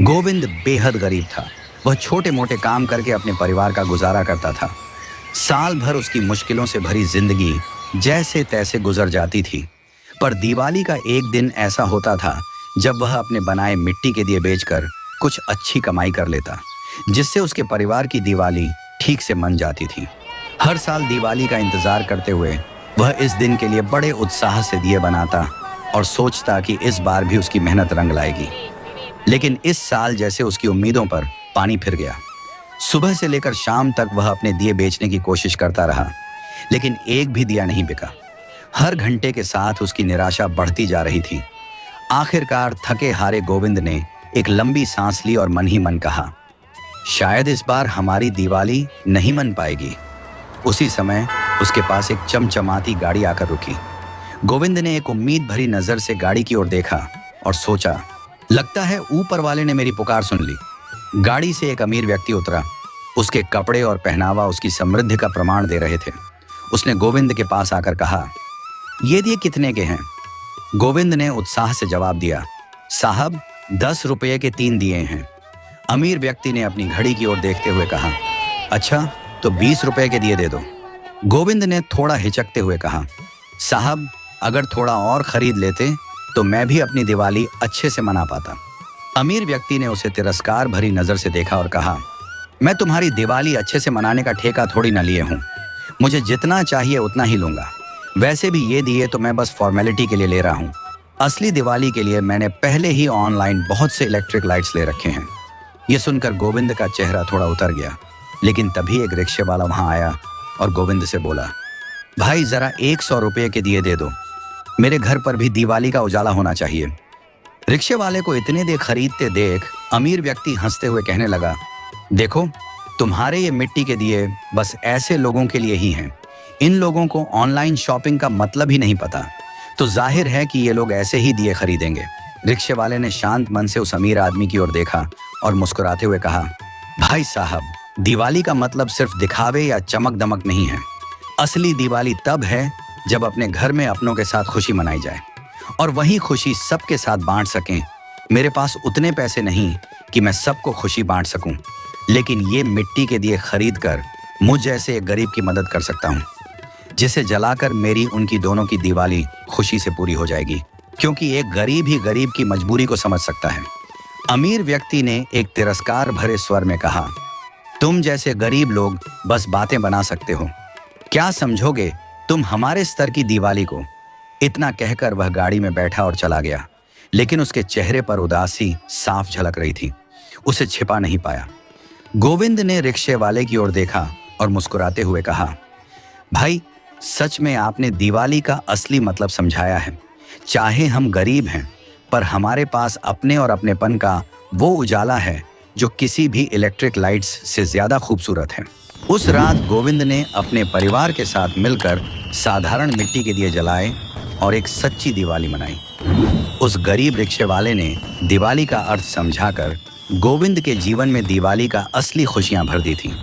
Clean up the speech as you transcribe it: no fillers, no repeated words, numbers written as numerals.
गोविंद बेहद गरीब था। वह छोटे मोटे काम करके अपने परिवार का गुजारा करता था। साल भर उसकी मुश्किलों से भरी जिंदगी जैसे तैसे गुजर जाती थी। पर दिवाली का एक दिन ऐसा होता था जब वह अपने बनाए मिट्टी के दिए बेचकर कुछ अच्छी कमाई कर लेता, जिससे उसके परिवार की दिवाली ठीक से मन जाती थी। हर साल दिवाली का इंतजार करते हुए वह इस दिन के लिए बड़े उत्साह से दिए बनाता और सोचता कि इस बार भी उसकी मेहनत रंग लाएगी। लेकिन इस साल जैसे उसकी उम्मीदों पर पानी फिर गया। सुबह से लेकर शाम तक वह अपने दिए बेचने की कोशिश करता रहा, लेकिन एक भी दिया नहीं बिका। हर घंटे के साथ उसकी निराशा बढ़ती जा रही थी। आखिरकार थके हारे गोविंद ने एक लंबी सांस ली और मन ही मन कहा, शायद इस बार हमारी दिवाली नहीं मन पाएगी। उसी समय उसके पास एक चमचमाती गाड़ी आकर रुकी। गोविंद ने एक उम्मीद भरी नजर से गाड़ी की ओर देखा और सोचा, लगता है ऊपर वाले ने मेरी पुकार सुन ली। गाड़ी से एक अमीर व्यक्ति उतरा। उसके कपड़े और पहनावा उसकी समृद्धि का प्रमाण दे रहे थे। उसने गोविंद के पास आकर कहा, ये दिए कितने के हैं? गोविंद ने उत्साह से जवाब दिया, साहब 10 रुपये के 3 दिए हैं। अमीर व्यक्ति ने अपनी घड़ी की ओर देखते हुए कहा, अच्छा तो 20 रुपये के दिए दे दो। गोविंद ने थोड़ा हिचकते हुए कहा, साहब अगर थोड़ा और खरीद लेते तो मैं भी अपनी दिवाली अच्छे से मना पाता। अमीर व्यक्ति ने उसे तिरस्कार भरी नजर से देखा और कहा, मैं तुम्हारी दिवाली अच्छे से मनाने का ठेका थोड़ी ना लिए हूँ। मुझे जितना चाहिए उतना ही लूंगा। वैसे भी ये दिए तो मैं बस फॉर्मेलिटी के लिए ले रहा हूँ। असली दिवाली के लिए मैंने पहले ही ऑनलाइन बहुत से इलेक्ट्रिक लाइट्स ले रखे हैं। ये सुनकर गोविंद का चेहरा थोड़ा उतर गया, लेकिन तभी एक रिक्शे वाला वहां आया और गोविंद से बोला, भाई जरा 100 रुपये के दिए दे दो, मेरे घर पर भी दिवाली का उजाला होना चाहिए। रिक्शे वाले को इतने दे खरीदते देख अमीर व्यक्ति हंसते हुए कहने लगा, देखो तुम्हारे ये मिट्टी के दिए बस ऐसे लोगों के लिए ही हैं। इन लोगों को ऑनलाइन शॉपिंग का मतलब ही नहीं पता, तो जाहिर है कि ये लोग ऐसे ही दिए खरीदेंगे। रिक्शे वाले ने शांत मन से उस अमीर आदमी की ओर देखा और मुस्कुराते हुए कहा, भाई साहब दिवाली का मतलब सिर्फ दिखावे या चमक दमक नहीं है। असली दिवाली तब है जब अपने घर में अपनों के साथ खुशी मनाई जाए और वही खुशी सबके साथ बांट सकें। मेरे पास उतने पैसे नहीं कि मैं सबको खुशी बांट सकूं, लेकिन ये मिट्टी के दिए खरीद कर मुझ जैसे एक गरीब की मदद कर सकता हूं, जिसे जलाकर मेरी उनकी दोनों की दिवाली खुशी से पूरी हो जाएगी, क्योंकि एक गरीब ही गरीब की मजबूरी को समझ सकता है। अमीर व्यक्ति ने एक तिरस्कार भरे स्वर में कहा, तुम जैसे गरीब लोग बस बातें बना सकते हो, क्या समझोगे तुम हमारे स्तर की दिवाली को? इतना कहकर वह गाड़ी में बैठा और चला गया, लेकिन उसके चेहरे पर उदासी साफ झलक रही थी। उसे छिपा नहीं पाया। गोविंद ने रिक्शे वाले की ओर देखा और मुस्कुराते हुए कहा, भाई सच में आपने दिवाली का असली मतलब समझाया है। चाहे हम गरीब हैं, पर हमारे पास अपने और अपनेपन का वो उजाला है जो किसी भी इलेक्ट्रिक लाइट्स से ज्यादा खूबसूरत है। उस रात गोविंद ने अपने परिवार के साथ मिलकर साधारण मिट्टी के दिए जलाए और एक सच्ची दिवाली मनाई। उस गरीब रिक्शे वाले ने दिवाली का अर्थ समझाकर गोविंद के जीवन में दिवाली का असली खुशियां भर दी थी।